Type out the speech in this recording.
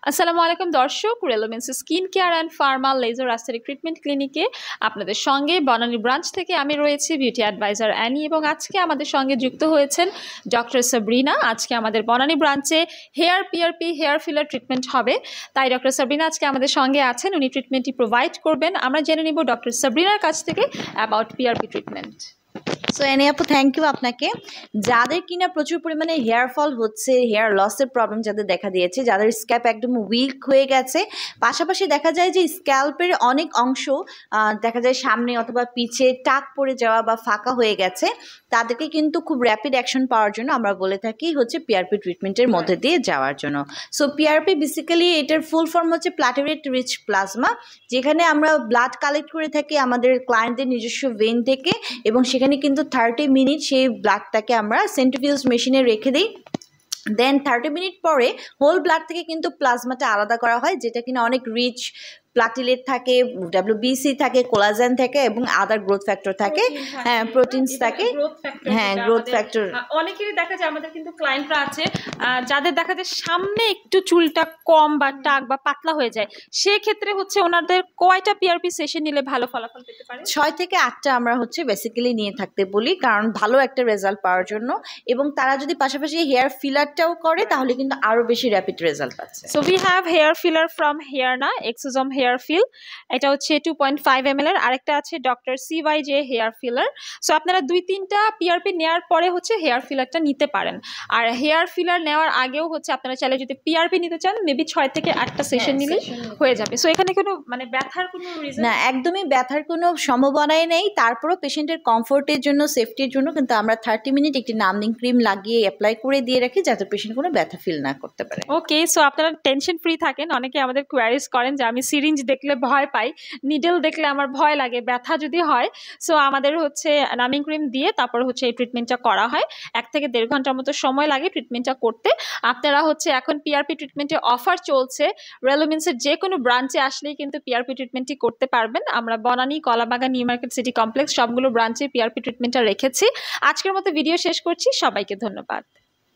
আসসালামু আলাইকুম দর্শক, রেলোমেন্স skin care and pharma laser aesthetic treatment ক্লিনিকে আপনাদের সঙ্গে বনানী ব্রাঞ্চ থেকে আমি রয়েছি বিউটি অ্যাডভাইজার অ্যানি, এবং আজকে আমাদের সঙ্গে যুক্ত হয়েছেন ডক্টর সাবরিনা। আজকে আমাদের বনানী ব্রাঞ্চে hair PRP hair filler treatment হবে, তাই ডক্টর সাবরিনা আজকে আমাদের সঙ্গে আছেন। উনি ট্রিটমেন্টটি প্রোভাইড করবেন। আমরা জেনে নিব ডক্টর সাবরিনার কাছ থেকে অ্যাবাউট পিআরপি ট্রিটমেন্ট। সো এনে আপু, থ্যাংক ইউ আপনাকে। যাদের কিনা প্রচুর পরিমাণে হেয়ার ফল হচ্ছে, হেয়ার লসের প্রবলেম যাদের দেখা দিয়েছে, যাদের স্ক্যাল্প একদম উইক হয়ে গেছে, পাশাপাশি দেখা যায় যে স্ক্যাল্পের অনেক অংশ দেখা যায় সামনে অথবা পিছে টাক পড়ে যাওয়া বা ফাঁকা হয়ে গেছে, তাদেরকে কিন্তু খুব র্যাপিড অ্যাকশন পাওয়ার জন্য আমরা বলে থাকি হচ্ছে পিআরপি ট্রিটমেন্টের মধ্যে দিয়ে যাওয়ার জন্য। সো পিআরপি বেসিক্যালি এটার ফুল ফর্ম হচ্ছে প্ল্যাটেলেট রিচ প্লাজমা, যেখানে আমরা ব্লাড কালেক্ট করে থাকি আমাদের ক্লায়েন্টদের নিজস্ব ভেন থেকে, এবং সেখানে কিন্তু 30 মিনিট সেই ব্লাডটাকে আমরা সেন্ট্রিফিউজ মেশিনে রেখে দিই। দেন 30 মিনিট পরে হোল ব্লাড থেকে কিন্তু প্লাজমাটা আলাদা করা হয়, যেটা কিনা অনেক রিচ প্লাটিলেট থাকে, WBC থাকে, কোলাজেন থাকে এবং আদার গ্রোথ ফ্যাক্টর থাকে। হ্যাঁ, প্রোটিনস থাকে। হ্যাঁ, গ্রোথ ফ্যাক্টর। অনেকেরই দেখা যায়, আমাদের কিন্তু ক্লায়েন্টরা আছে যাদের দেখা যায় সামনে একটু চুলটা কম বা টাক বা পাতলা হয়ে যায়, সেক্ষেত্রে হচ্ছে ওনাদের কয়টা পিআরপি সেশন নিলে ভালো ফলাফল পেতে পারে? 6 থেকে 8টা আমরা হচ্ছে বেসিক্যালি নিয়ে থাকতে বলি, কারণ ভালো একটা রেজাল্ট পাওয়ার জন্য। এবং তারা যদি পাশাপাশি হেয়ার ফিলারটাও করে তাহলে কিন্তু আরো বেশি র্যাপিড রেজাল্ট পাচ্ছে। So we have hair filler from hair না এক্সোজম হেয়ার ফিল, এটা হচ্ছে 2.5 ml এর। আরেকটা আছে doctor CYJ hair filler. So আপনারা 2-3টা পিআরপি নেওয়ার পরে হচ্ছে হেয়ার ফিলারটা নিতে পারেন। আর হেয়ার ফিলার নেওয়ার আগেও হচ্ছে আপনারা চাইলে যদি পিআরপি নিতে চান, মেবি 6 থেকে 8টা সেশন নিলে হয়ে যাবে। সো এখানে কোনো মানে ব্যথার কোনো রিজন না, একদমই ব্যথার কোনো সম্ভাবনাই নেই। তারপরও পেশেন্টের কমফোর্টের জন্য, সেফটির জন্য কিন্তু আমরা 30 মিনিট একটি নামলিং ক্রিম লাগিয়ে অ্যাপ্লাই করে দিয়ে রাখি, যাতে পেশেন্ট কোনো ব্যথা ফিল না করতে পারে। ওকে, সো আপনারা টেনশন ফ্রি থাকেন। অনেকে আমাদের কোয়ারিজ করেন যে আমি সিরিঞ্জ দেখলে ভয় পাই, নিডল দেখলে আমার ভয় লাগে, ব্যথা যদি হয়। সো আমাদের হচ্ছে নামিং ক্রিম দিয়ে তারপর হচ্ছে এই ট্রিটমেন্টটা করা হয়। 1 থেকে 1.5 ঘন্টার মতো সময় লাগে ট্রিটমেন্টটা করতে। আপনারা হচ্ছে এখন পিআরপি ট্রিটমেন্টে অফার চলছে, রেলোমেন্সের যে কোনো ব্রাঞ্চে আসলেই কিন্তু পিআরপি ট্রিটমেন্টটি করতে পারবেন। আমরা বনানী, কলাবাগান, নিউ মার্কেট, সিটি কমপ্লেক্স সবগুলো ব্রাঞ্চে পিআরপি ট্রিটমেন্টটা রেখেছি। আজকের মতো ভিডিও শেষ করছি। সবাইকে ধন্যবাদ।